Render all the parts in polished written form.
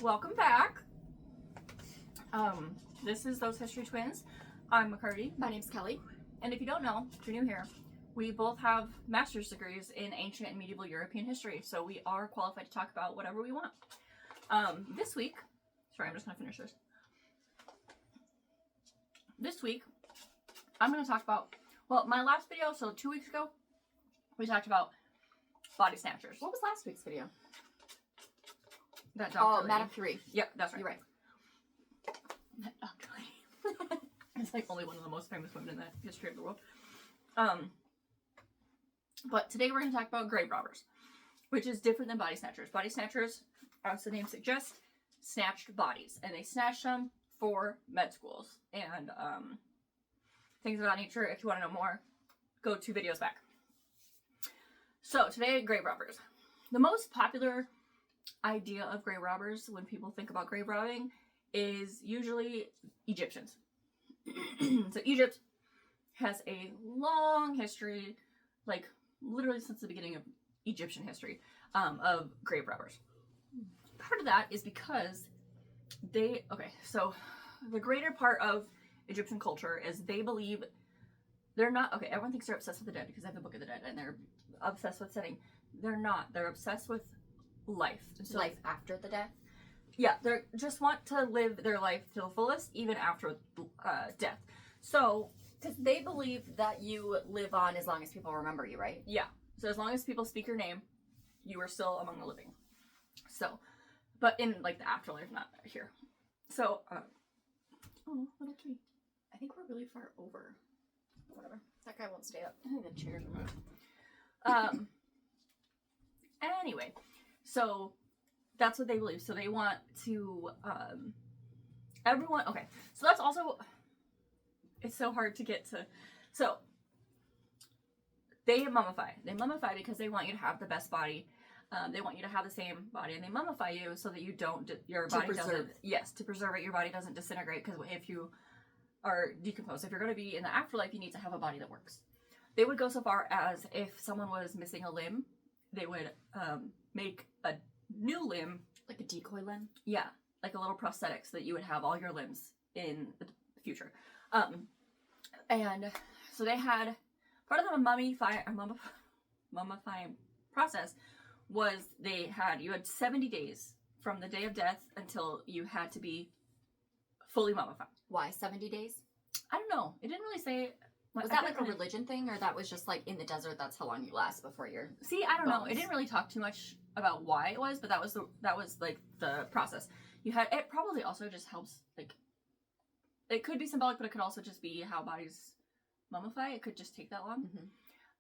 Welcome back. This is Those History Twins. I'm McCarty. My name's Kelly. And if you don't know, if you're new here, we both have master's degrees in ancient and medieval European history, so we are qualified to talk about whatever we want. This week, sorry, I'm just gonna finish this. This week, I'm gonna talk about, well, my last video, so 2 weeks ago, we talked about body snatchers. What was last week's video? That doctor lady. Madam 3. Yep, that's right. You're right. That doctor lady. It's like only one of the most famous women in the history of the world. But today we're going to talk about grave robbers, which is different than body snatchers. Body snatchers, as the name suggests, snatched bodies, and they snatched them for med schools and things of that nature. If you want to know more, go 2 videos back. So today, grave robbers. The most popular idea of grave robbers when people think about grave robbing is usually Egyptians. So Egypt has a long history, like literally since the beginning of Egyptian history, of grave robbers. Part of that is because so the greater part of Egyptian culture is they believe they're not, everyone thinks they're obsessed with the dead because they have the Book of the Dead and they're obsessed with setting. They're not. They're obsessed with life. So life after the death? Yeah, they just want to live their life to the fullest, even after death. So, because they believe that you live on as long as people remember you, right? Yeah. So as long as people speak your name, you are still among the living. So, but in like the afterlife, not here. So, oh, little tree. I think we're really far over. Whatever. That guy won't stay up. I think the chairs are moved. Anyway, so that's what they believe. So they want to, everyone, so that's also, it's so hard to get to, so they mummify. They mummify because they want you to have the best body. They want you to have the same body, and they mummify you so that you don't, your body doesn't, yes, to preserve it, your body doesn't disintegrate, because if you are decomposed, if you're going to be in the afterlife, you need to have a body that works. They would go so far as if someone was missing a limb, they would make a new limb. Like a decoy limb? Yeah, like a little prosthetic so that you would have all your limbs in the future. And so they had, part of the mummifying process was you had 70 days from the day of death until you had to be fully mummified. Why 70 days? I don't know. It didn't really say. Was that like a religion thing, or that was just like in the desert, that's how long you last before you're... See, I don't know. It didn't really talk too much about why it was, but that was like the process. It probably also just helps, like, it could be symbolic, but it could also just be how bodies mummify. It could just take that long.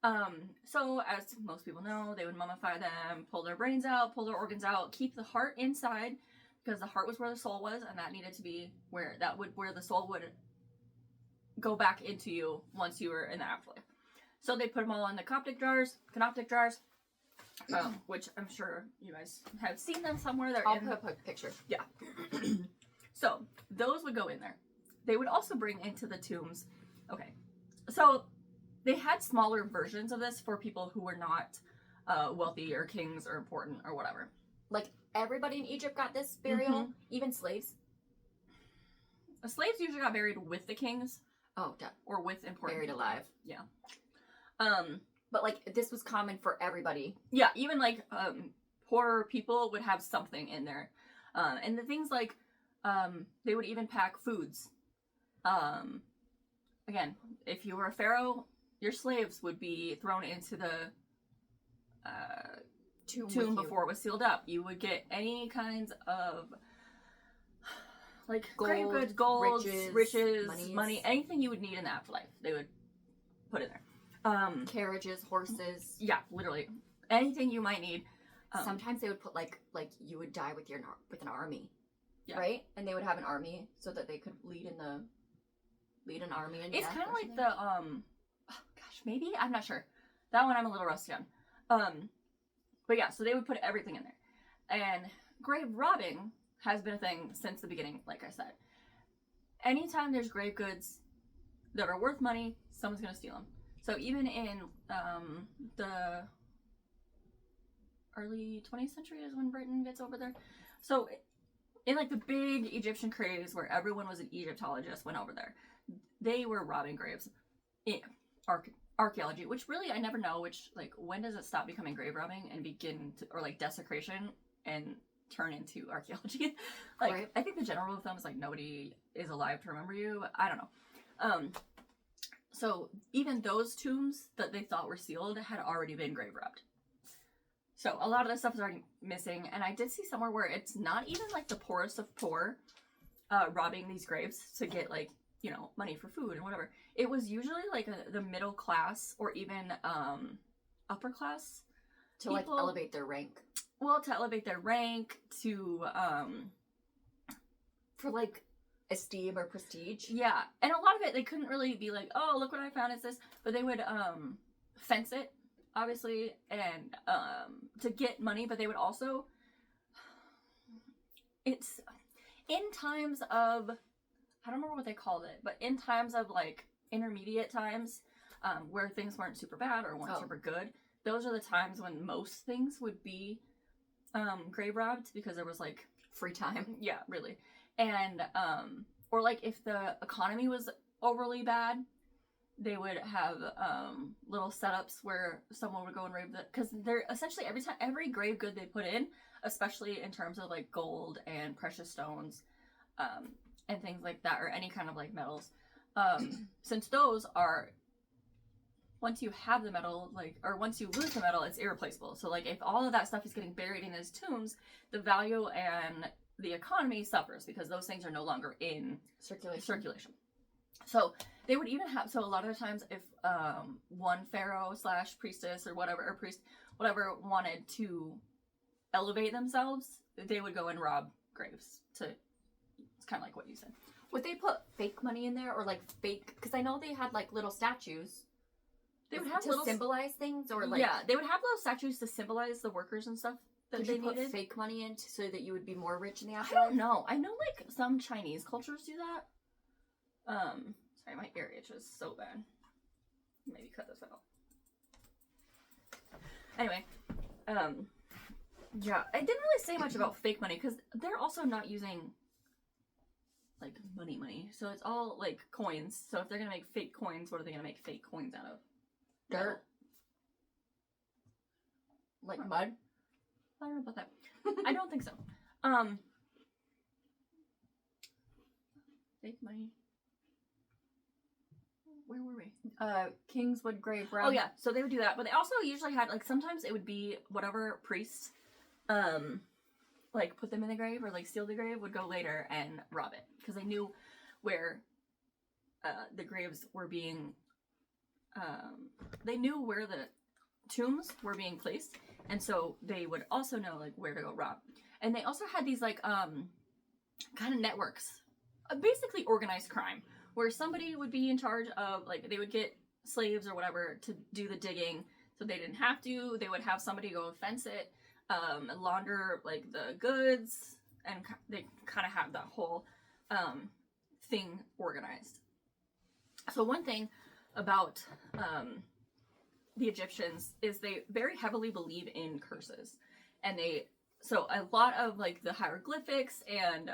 Mm-hmm. So as most people know, they would mummify them, pull their brains out, pull their organs out, keep the heart inside, because the heart was where the soul was, and that needed to be where the soul would go back into you once you were in the afterlife. So they put them all in the canoptic jars, which I'm sure you guys have seen them somewhere. I'll put a picture. Yeah. So those would go in there. They would also bring into the tombs. Okay. So they had smaller versions of this for people who were not wealthy or kings or important or whatever. Like everybody in Egypt got this burial, even slaves? The slaves usually got buried with the kings. Oh, or with important buried people. alive. Yeah. But like this was common for everybody. Yeah, even like poorer people would have something in there. And the things like they would even pack foods. Again, if you were a pharaoh, your slaves would be thrown into the tomb before it was sealed up. You would get any kinds of like grave goods, gold, riches, money, anything you would need in the afterlife, they would put in there. Carriages, horses. Yeah, literally anything you might need. Sometimes they would put like you would die with an army, yeah. Right? And they would have an army so that they could lead an army. It's kind of like the maybe, I'm not sure. That one I'm a little rusty on. But yeah, so they would put everything in there, and grave robbing has been a thing since the beginning, like I said. Anytime there's grave goods that are worth money, someone's going to steal them. So even in the early 20th century is when Britain gets over there. So in like the big Egyptian craze where everyone was an Egyptologist went over there, they were robbing graves in archaeology, which really I never know like when does it stop becoming grave robbing and begin to, or like desecration and turn into archaeology. Like Right. I think the general rule of thumb is like nobody is alive to remember you, but I don't know. So even those tombs that they thought were sealed had already been grave robbed. So a lot of this stuff is already missing, and I did see somewhere where it's not even like the poorest of poor robbing these graves to get like, you know, money for food and whatever. It was usually like the middle class or even upper class To like people. elevate their rank. Well, to elevate their rank, to For like esteem or prestige. yeah, and a lot of it they couldn't really be like, oh, look what I found is this, but they would fence it, obviously, and to get money, but they would also, it's in times of, I don't remember what they called it, but in times of like intermediate times where things weren't super bad or weren't super good, those are the times when most things would be grave robbed because there was like Free time. yeah, really. And or like if the economy was overly bad, they would have little setups where someone would go and raid because they're essentially every grave good they put in, especially in terms of like gold and precious stones and things like that, or any kind of like metals, since those are, once you have the metal, like, or once you lose the metal, it's irreplaceable. So like if all of that stuff is getting buried in those tombs, the value and the economy suffers because those things are no longer in circulation. So they would even have, so a lot of the times if one pharaoh / priestess or whatever, or priest, whatever, wanted to elevate themselves, they would go and rob graves to, it's kind of like what you said. Would they put fake money in there or like fake? Because I know they had like little statues. They would have to little symbolize things, or like yeah, they would have little statues to symbolize the workers and stuff that could they you put needed. fake money in so that you would be more rich in the I afterlife? don't know. I know like some Chinese cultures do that. Sorry, my ear itches so bad. Maybe cut this out. Anyway, yeah, I didn't really say much about fake money because they're also not using like money. So it's all like coins. So if they're gonna make fake coins, what are they gonna make fake coins out of? Dirt. Like mud? I don't know about that. I don't think so. Fake money. Where were we? Kingswood grave rob. Oh yeah, so they would do that, but they also usually had like sometimes it would be whatever priest, like put them in the grave or like steal the grave would go later and rob it because they knew where the graves were being. They knew where the tombs were being placed, and so they would also know like where to go rob. And they also had these like kind of networks, basically organized crime, where somebody would be in charge of like they would get slaves or whatever to do the digging, so they didn't have to. They would have somebody go fence it, and launder like the goods, and they kind of have that whole thing organized. So one thing about the Egyptians is they very heavily believe in curses, and so a lot of like the hieroglyphics and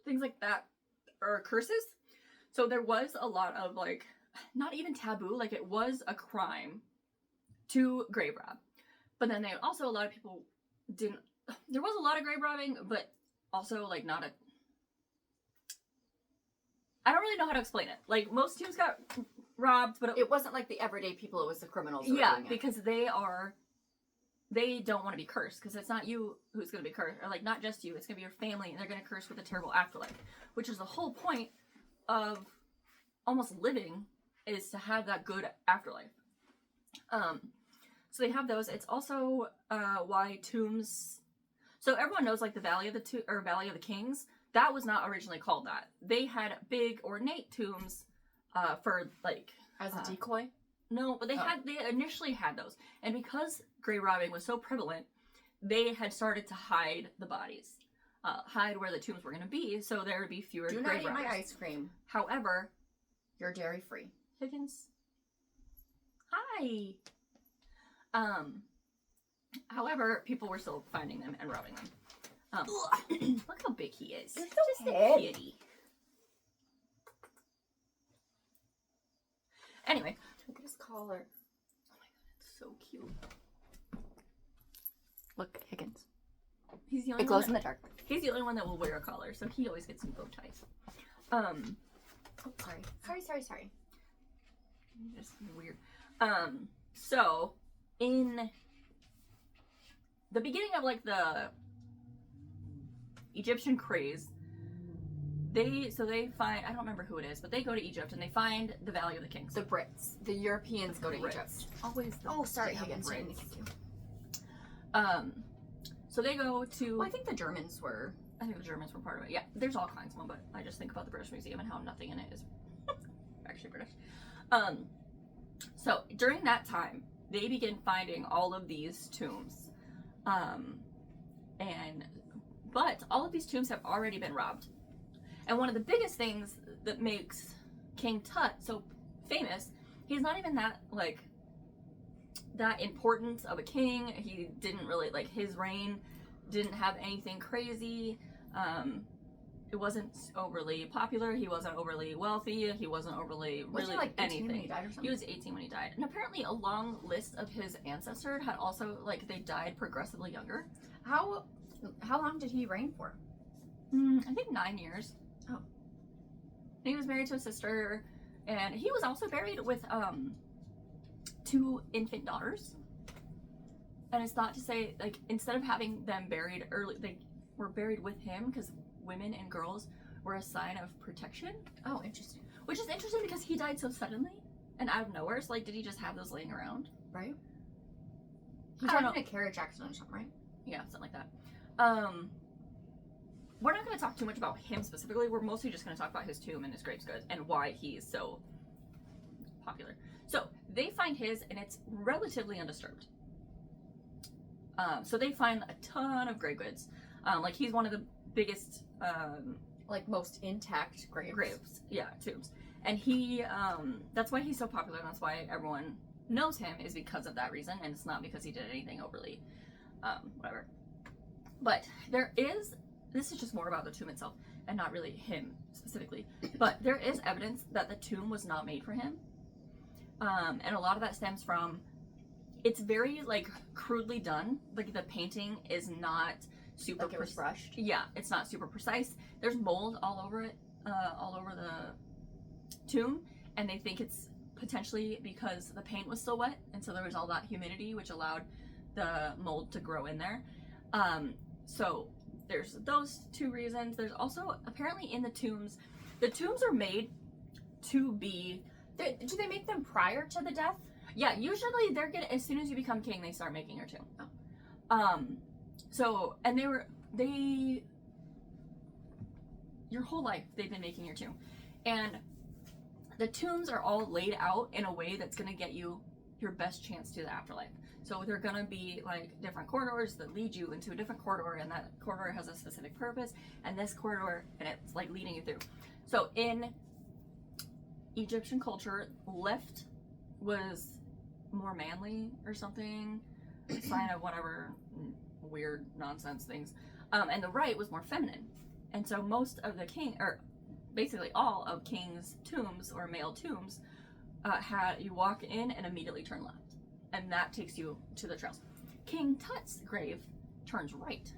things like that are curses. So there was a lot of like, not even taboo, like it was a crime to grave rob. But then a lot of people didn't, there was a lot of grave robbing, but also like not a, I don't really know how to explain it. Like most tombs got robbed, but it wasn't like the everyday people, it was the criminals. Yeah, because they don't want to be cursed, because it's not you who's going to be cursed, or like not just you, it's going to be your family, and they're going to curse with a terrible afterlife, which is the whole point of almost living, is to have that good afterlife. So they have those. It's also why tombs. So everyone knows like the Valley of the Kings. That was not originally called that. They had big ornate tombs for like as a decoy. No, but they initially had those, and because grave robbing was so prevalent, they had started to hide the bodies, hide where the tombs were going to be, so there would be fewer grave robbers. Do not eat my ice cream. However, you're dairy free. Higgins. Hi. However, people were still finding them and robbing them. Look how big he is. He's Just so a heavy. kitty. Anyway, Look at his collar. it's so cute. Look, Higgins. He's the only It glows one in that, the dark. he's the only one that will wear a collar, so he always gets some bow ties. Oh, sorry. Just weird. So in the beginning of like the Egyptian craze, they find, I don't remember who it is, but they go to Egypt and they find the Valley of the Kings. The Brits. The Europeans go to Brits. Egypt. Always the Oh, sorry, damn Higgins. I didn't Brits. mean to kick you. So they go to. Well, I think the Germans were. I think the Germans were part of it. Yeah, there's all kinds of them, but I just think about the British Museum and how nothing in it is actually British. So during that time, they begin finding all of these tombs, but all of these tombs have already been robbed. And one of the biggest things that makes King Tut so famous, he's not even that important of a king. He didn't really his reign didn't have anything crazy. It wasn't overly popular. He wasn't overly wealthy. He wasn't overly Wasn't really he, 18 anything. when he died or something? He was 18 when he died. And apparently a long list of his ancestors had also they died progressively younger. How long did he reign for? I think 9 years. Oh. He was married to a sister, and he was also buried with 2 infant daughters. And it's thought to say instead of having them buried early, they were buried with him because women and girls were a sign of protection. Oh, interesting. Which is interesting because he died so suddenly and out of nowhere. So did he just have those laying around? Right? He I don't died in know. a carriage accident or something, right? Yeah, something like that. We're not going to talk too much about him specifically. We're mostly just going to talk about his tomb and his gravesgoods and why he's so popular. So they find his, and it's relatively undisturbed. So they find a ton of gravegoods. He's one of the biggest, Most intact graves. Yeah, tombs. And he, that's why he's so popular, and that's why everyone knows him, is because of that reason, and it's not because he did anything overly, whatever. But this is just more about the tomb itself, and not really him specifically, but there is evidence that the tomb was not made for him. And a lot of that stems from, it's very crudely done. The painting is not super It was brushed. Yeah, it's not super precise. There's mold all over it, all over the tomb, and they think it's potentially because the paint was still wet, and so there was all that humidity which allowed the mold to grow in there. So there's those 2 reasons. There's also apparently in the tombs are made to be. Do they make them prior to the death? Yeah, usually they're getting, as soon as you become king, they start making your tomb. Oh. So, and your whole life they've been making your tomb. And the tombs are all laid out in a way that's going to get you your best chance to the afterlife. So they're going to be different corridors that lead you into a different corridor, and that corridor has a specific purpose, and this corridor, and it's leading you through. So in Egyptian culture, left was more manly or something, a sign of whatever weird nonsense things, and the right was more feminine. And so most of the basically all of kings' tombs or male tombs you walk in and immediately turn left, and that takes you to the trails. King Tut's grave turns right.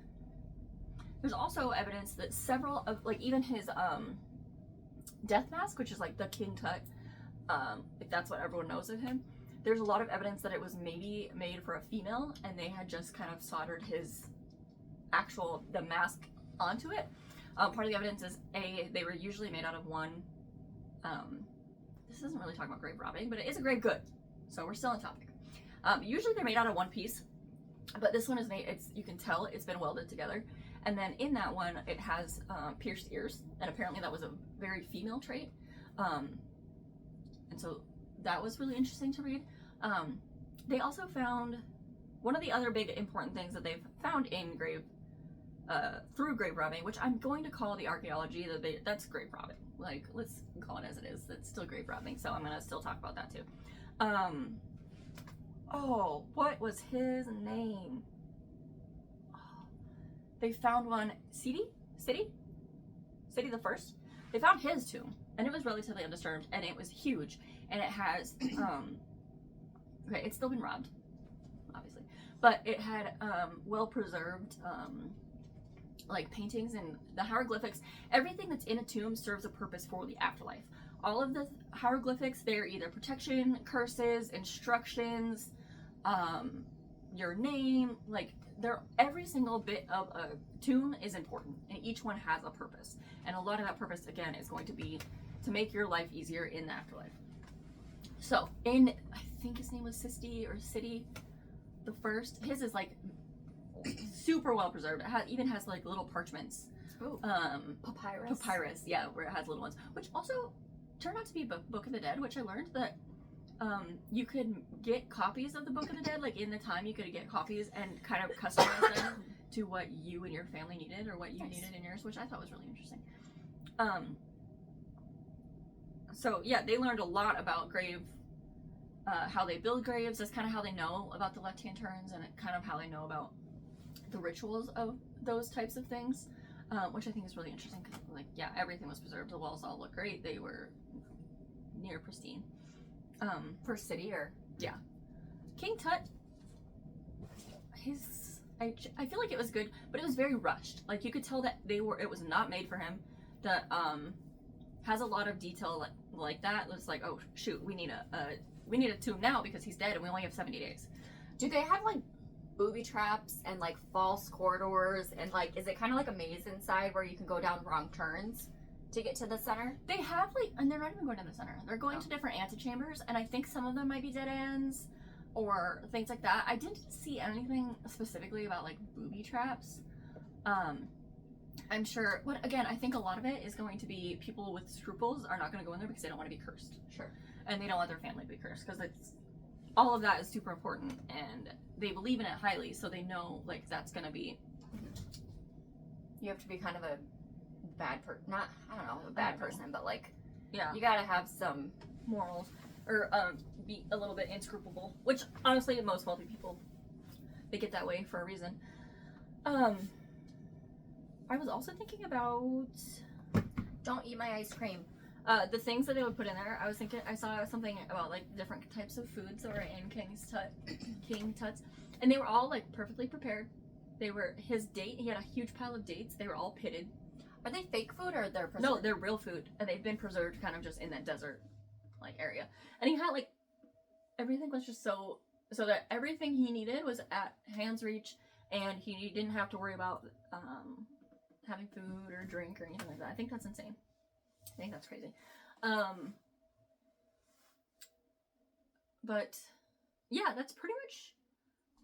There's also evidence that several of even his death mask, which is the King Tut, if that's what everyone knows of him, there's a lot of evidence that it was maybe made for a female, and they had just kind of soldered the mask onto it. Part of the evidence is they were usually made out of one. This isn't really talking about grave robbing, but it is a grave good, so we're still on topic. Usually they're made out of one piece, but this one is made. You can tell it's been welded together, and then in that one it has pierced ears, and apparently that was a very female trait, and so that was really interesting to read. They also found one of the other big important things that they've found in through grave robbing, which I'm going to call the archaeology, that's grave robbing. Let's call it as it is. It's still grave robbing, so I'm going to still talk about that too. What was his name? they found one, City the First. They found his tomb, and it was relatively undisturbed, and it was huge, and it has, okay, it's still been robbed, obviously, but it had well-preserved, like paintings and the hieroglyphics. Everything that's in a tomb serves a purpose for the afterlife. All of the hieroglyphics, they're either protection, curses, instructions, your name, like every single bit of a tomb is important, and each one has a purpose. And a lot of that purpose, again, is going to be to make your life easier in the afterlife. So, I think his name was City the First. His is like super well preserved. It even has like little parchments. Ooh. Papyrus, yeah, where it has little ones, which also turned out to be Book of the Dead, which I learned that you could get copies of the Book of the Dead, like in the time you could get copies and kind of customize them to what you and your family needed, or what you needed in yours, which I thought was really interesting. So yeah, they learned a lot about how they build graves. That's kind of how they know about the left-hand turns, and kind of how they know about the rituals of those types of things, which I think is really interesting, because like, yeah, everything was preserved. The walls all look great. They were near pristine. For City, or yeah, King Tut, I feel like it was good, but it was very rushed. Like, you could tell that it was not made for him. That has a lot of detail like that. It's like, oh shoot, we need a tomb now because he's dead and we only have 70 days. do they have like booby traps and like false corridors, and like, is it kind of like a maze inside where you can go down wrong turns to get to the center? They have and they're not even going to the center. They're going to different antechambers, and I think some of them might be dead ends or things like that. I didn't see anything specifically about like booby traps. I'm sure, but again, I think a lot of it is going to be people with scruples are not going to go in there because they don't want to be cursed. Sure. And they don't want their family to be cursed, because all of that is super important, and they believe in it highly, so they know like that's going to be. You have to be kind of a bad person, not, I don't know, a bad person, but like, yeah, you gotta have some morals, or be a little bit inscrutable, which honestly most wealthy people, they get that way for a reason. I was also thinking about don't eat my ice cream. The things that they would put in there. I saw something about like different types of foods that were in King Tut's, and they were all like perfectly prepared. They were he had a huge pile of dates. They were all pitted. Are they fake food, or they're preserved? No, they're real food, and they've been preserved kind of just in that desert like area. And he had like everything was just so that everything he needed was at hand's reach, and he didn't have to worry about having food or drink or anything like that. I think that's insane. I think that's crazy. But yeah, that's pretty much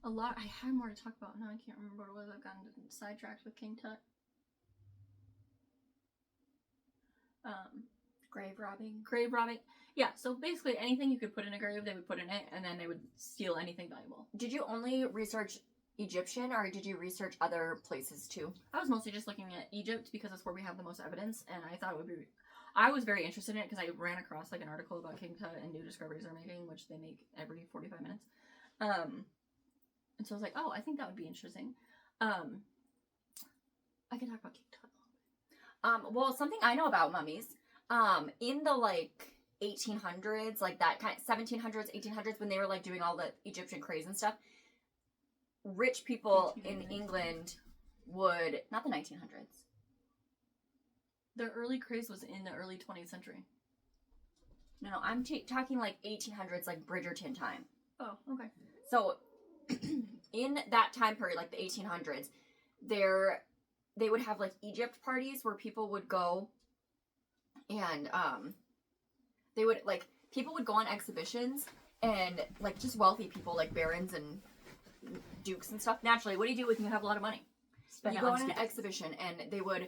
a lot. I had more to talk about. Now I can't remember what it was. I've gotten sidetracked with King Tut. Grave robbing. Yeah, so basically anything you could put in a grave, they would put in it, and then they would steal anything valuable. Did you only research Egyptian, or did you research other places too? I was mostly just looking at Egypt because that's where we have the most evidence, and I thought it would be. I was very interested in it because I ran across like an article about King Tut and new discoveries they're making, which they make every 45 minutes. And so I was like, oh, I think that would be interesting. I can talk about King Tut. Well, something I know about mummies, in the like 1800s, like that kind of 1700s, 1800s, when they were like doing all the Egyptian craze and stuff, rich people in England would, not the 1900s. The early craze was in the early 20th century. No, I'm talking like 1800s, like Bridgerton time. Oh, okay. So, in that time period, like the 1800s, they would have like Egypt parties where people would go, and they would like people would go on exhibitions, and like just wealthy people like barons and dukes and stuff. Naturally, what do you do when you have a lot of money? You go on an exhibition, and they would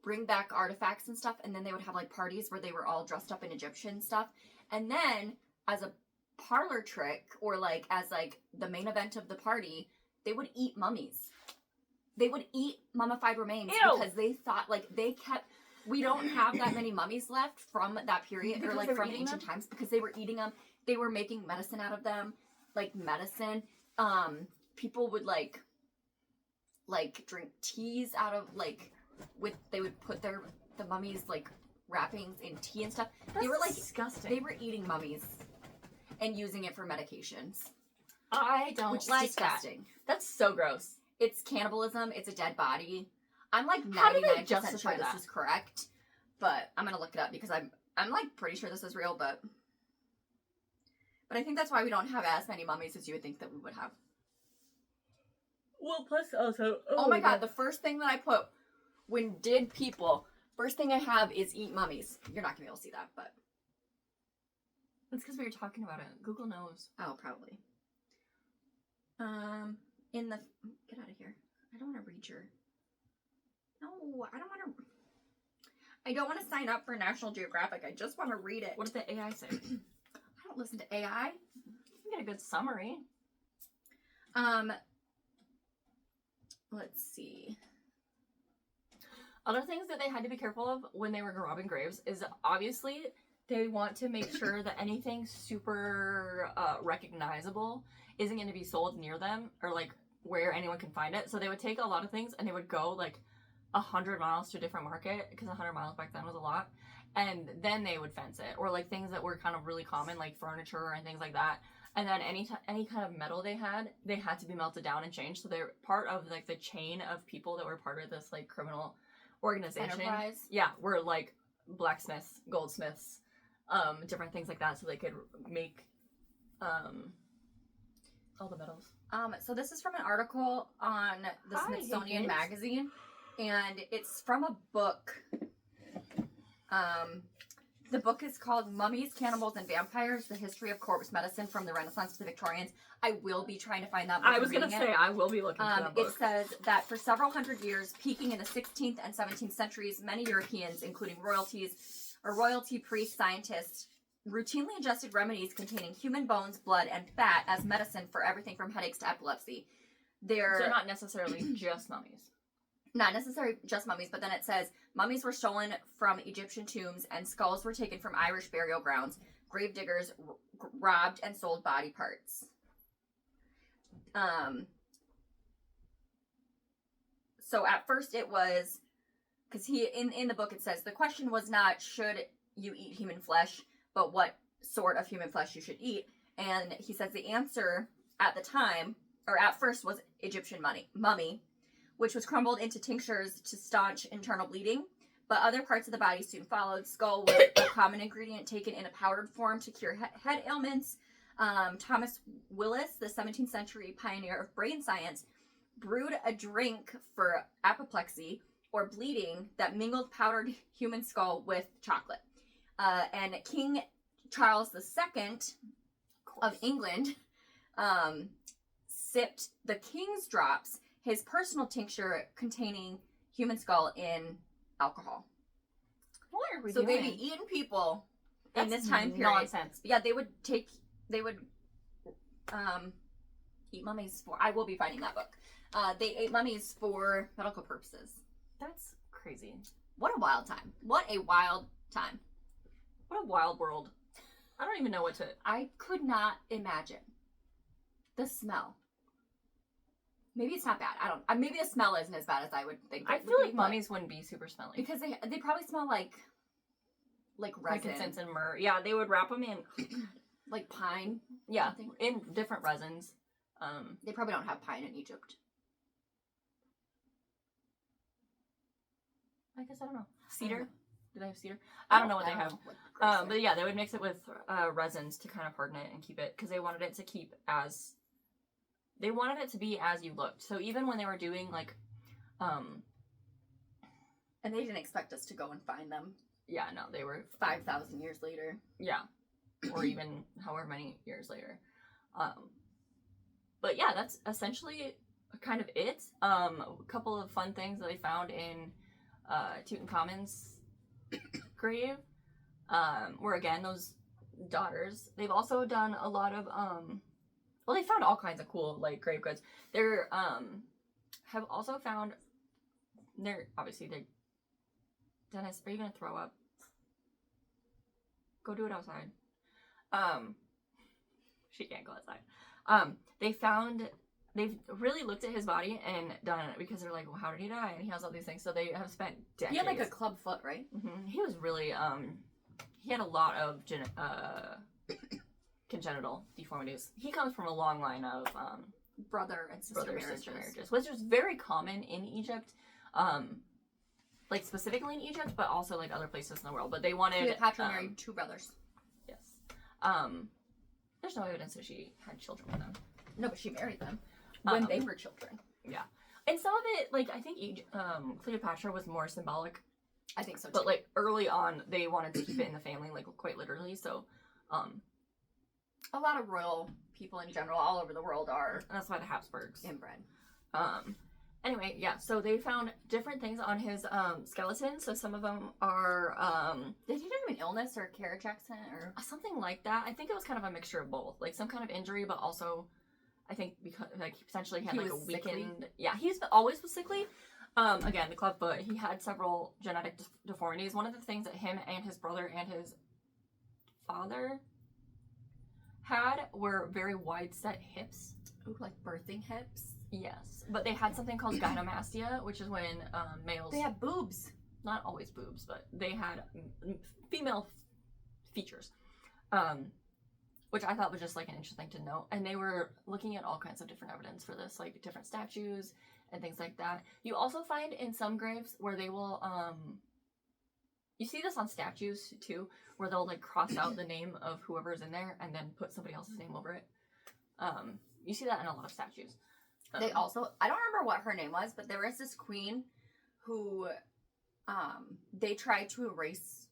bring back artifacts and stuff, and then they would have like parties where they were all dressed up in Egyptian stuff, and then as a parlor trick, or like as like the main event of the party, they would eat mummies. They would eat mummified remains. Ew. Because they thought like we don't have that many mummies left from that period, because or like from ancient times, because they were eating them. They were making medicine out of them, like medicine. People would like like drink teas out of like they would put the mummies like wrappings in tea and stuff. That's they were like disgusting. They were eating mummies and using it for medications. I don't Which is like disgusting. that. That's so gross. It's cannibalism. It's a dead body. I'm like How do they 99% justify sure that? this is correct, but I'm gonna look it up because I'm like pretty sure this is real, but I think that's why we don't have as many mummies as you would think that we would have. Well, plus also... Oh my god, the first thing that I put when did people... First thing I have is eat mummies. You're not gonna be able to see that, but... It's because we were talking about it. Google knows. Oh, probably. Get out of here. I don't want to read your... No, I don't want to... I don't want to sign up for National Geographic. I just want to read it. What did the AI say? I don't listen to AI. You get a good summary. Let's see. Other things that they had to be careful of when they were robbing graves is obviously they want to make sure that anything super recognizable isn't going to be sold near them or like where anyone can find it. So they would take a lot of things and they would go like 100 miles to a different market because 100 miles back then was a lot. And then they would fence it, or like things that were kind of really common, like furniture and things like that. And then any kind of metal they had to be melted down and changed. So they're part of like the chain of people that were part of this like criminal organization. Enterprise. Yeah, were like blacksmiths, goldsmiths, different things like that, so they could make all the metals. So this is from an article on the Smithsonian Magazine, and it's from a book. The book is called Mummies, Cannibals, and Vampires, The History of Corpse Medicine from the Renaissance to the Victorians. I will be trying to find that book. I was going to say, I will be looking for that book. It says that for several hundred years, peaking in the 16th and 17th centuries, many Europeans, including royalty priests, scientists, routinely ingested remedies containing human bones, blood, and fat as medicine for everything from headaches to epilepsy. So not necessarily just mummies. Not necessarily just mummies, but then it says mummies were stolen from Egyptian tombs and skulls were taken from Irish burial grounds. Grave diggers robbed and sold body parts. So at first it was, because in the book it says the question was not should you eat human flesh, but what sort of human flesh you should eat. And he says the answer at the time, or at first, was Egyptian mummy, which was crumbled into tinctures to staunch internal bleeding, but other parts of the body soon followed. Skull was a common ingredient taken in a powdered form to cure head ailments. Thomas Willis, the 17th century pioneer of brain science, brewed a drink for apoplexy or bleeding that mingled powdered human skull with chocolate. And King Charles II of England sipped the king's drops, his personal tincture containing human skull, in alcohol. What are we so doing? they'd be eating people in That's this time period. nonsense. Yeah, they would eat mummies for... I will be finding that book. They ate mummies for medical purposes. That's crazy. What a wild time. What a wild time. What a wild world. I don't even know what to... I could not imagine the smell. Maybe it's not bad. Maybe the smell isn't as bad as I would think. I feel like mummies wouldn't be super smelly. Because they probably smell like resin. Frankincense and myrrh. Yeah, they would wrap them in... like pine. Yeah, in different resins. They probably don't have pine in Egypt. I guess I don't know. Cedar? Do they have cedar? I don't know what they have. But yeah, they would mix it with resins to kind of harden it and keep it, because they wanted it to keep as... They wanted it to be as you looked. So even when they were doing, like, and they didn't expect us to go and find them. Yeah, no, they were... 5,000 years later. Yeah. Or even however many years later. But yeah, that's essentially kind of it. A couple of fun things that they found in Tutankhamun's grave were, again, those daughters. They've also done a lot of... well, they found all kinds of cool, like, grave goods. They're, have also found, obviously, Dennis, are you gonna throw up? Go do it outside. She can't go outside. They found they've really looked at his body and done it because they're like, well, how did he die? And he has all these things. So they have spent decades. He had like a club foot, right? He was really, he had a lot of congenital deformities. He comes from a long line of Brother and sister marriages, which was very common in Egypt. Like specifically in Egypt, but also like other places in the world. But they wanted Cleopatra married 2 brothers. Yes. There's no evidence that she had children with them. No, but she married them when they were children. Yeah. And some of it, like, I think Cleopatra was more symbolic. I think so, too. But, like, early on, they wanted to keep it in the family, like, quite literally, so, a lot of royal people in general all over the world are... And that's why the Habsburgs. Inbred. Anyway, yeah, so they found different things on his, skeleton, so some of them are, Did he have an illness or a carriage accident or... Something like that. I think it was kind of a mixture of both. Like, some kind of injury, but also... I think because like he potentially had like a weakened. Sickly. Yeah, he's always was sickly. Again, the club foot. He had several genetic deformities. One of the things that him and his brother and his father had were very wide set hips. Ooh, like birthing hips. Yes, but they had something called gynomastia, which is when males. They have boobs. Not always boobs, but they had female features. Which I thought was just like an interesting thing to note. And they were looking at all kinds of different evidence for this, like different statues and things like that. You also find in some graves where they will, you see this on statues too, where they'll like cross out the name of whoever's in there and then put somebody else's name over it. You see that in a lot of statues. They also, I don't remember what her name was, but there was this queen who, they tried to erase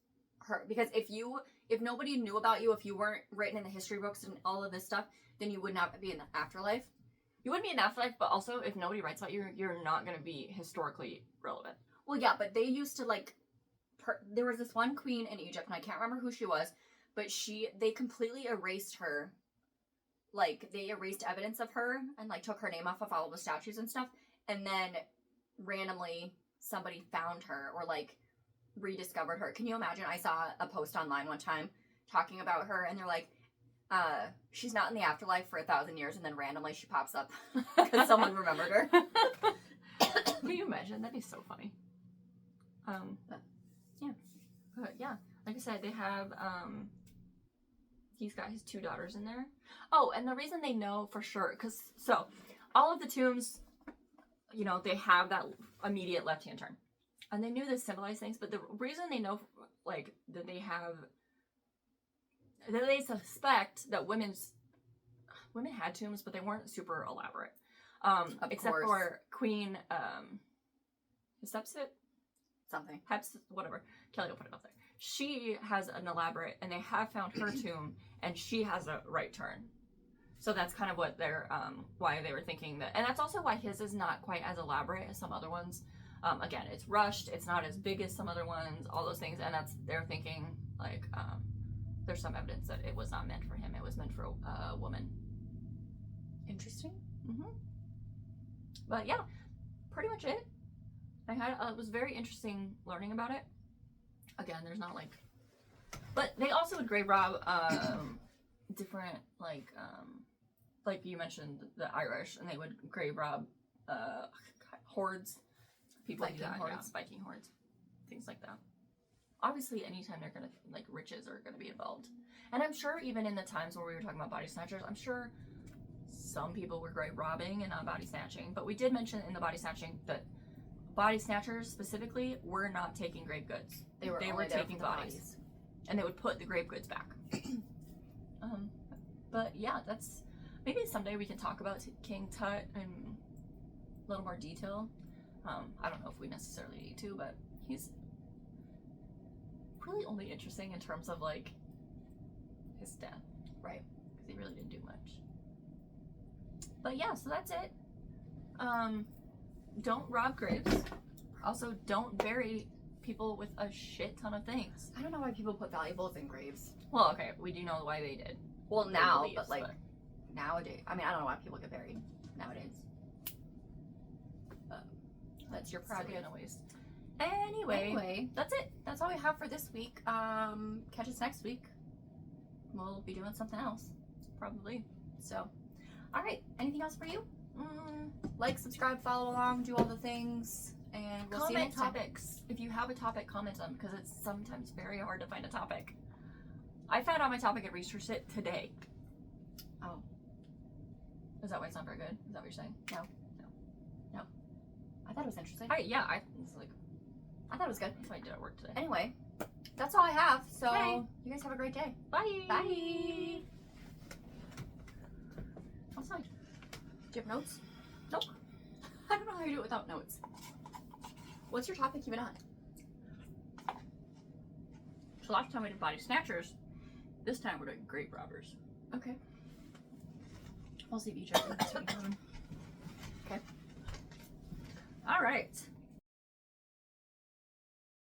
her, because if nobody knew about you, if you weren't written in the history books and all of this stuff, then you would not be in the afterlife. You wouldn't be in the afterlife, but also if nobody writes about you, you're not going to be historically relevant. Well, yeah, but they used to like, there was this one queen in Egypt, and I can't remember who she was, but they completely erased her. Like, they erased evidence of her and like took her name off of all of the statues and stuff, and then randomly somebody found her or like rediscovered her. Can you imagine? I saw a post online one time talking about her, and they're like, she's not in the afterlife for 1,000 years, and then randomly she pops up because someone remembered her. Can you imagine? That'd be so funny. But yeah, like I said, they have he's got his 2 daughters in there. Oh, and the reason they know for sure, so all of the tombs, you know, they have that immediate left-hand turn. And they knew this symbolized things, but the reason they know, like, that they suspect that women had tombs, but they weren't super elaborate. Except for Queen, Hatshepsut? Something. Whatever. Kelly will put it up there. She has an elaborate, and they have found her tomb, and she has a right turn. So that's kind of what they're, why they were thinking that, and that's also why his is not quite as elaborate as some other ones. Again, it's rushed, it's not as big as some other ones, all those things, and they're thinking, like, there's some evidence that it was not meant for him, it was meant for a woman. Interesting. Mm-hmm. But yeah, pretty much it. It was very interesting learning about it. Again, there's not, like, but they also would grave rob, different, like you mentioned, the Irish, and they would grave rob, hordes. People do that, yeah, Viking hordes, things like that. Obviously, anytime they're gonna, like, riches are gonna be involved. And I'm sure even in the times where we were talking about body snatchers, I'm sure some people were grave robbing and not body snatching. But we did mention in the body snatching that body snatchers specifically were not taking grave goods. They were taking bodies. And they would put the grave goods back. But yeah, that's, maybe someday we can talk about King Tut in a little more detail. I don't know if we necessarily need to, but he's really only interesting in terms of, like, his death. Right. Because he really didn't do much. But yeah, so that's it. Don't rob graves. Also, don't bury people with a shit ton of things. I don't know why people put valuables in graves. Well, okay, we do know why they did. Well, now, but like, nowadays. I mean, I don't know why people get buried nowadays. That's your prerogative. Anyway, that's it. That's all we have for this week. Catch us next week. We'll be doing something else, probably. So, all right. Anything else for you? Like, subscribe, follow along, do all the things, and we'll see you Comment next time. topics. If you have a topic, comment them, because it's sometimes very hard to find a topic. I found out my topic and researched it today. Oh. Is that why it's not very good? Is that what you're saying? No. I thought it was interesting. I was like, I thought it was good. that's what I did at work today. Anyway, that's all I have. So, Okay. you guys have a great day. Bye. Bye. Outside. Do you have notes? Nope. I don't know how you do it without notes. What's your topic you've been on? So last time we did body snatchers. This time we're doing grave robbers. Okay. We'll see if each other. Okay. All right.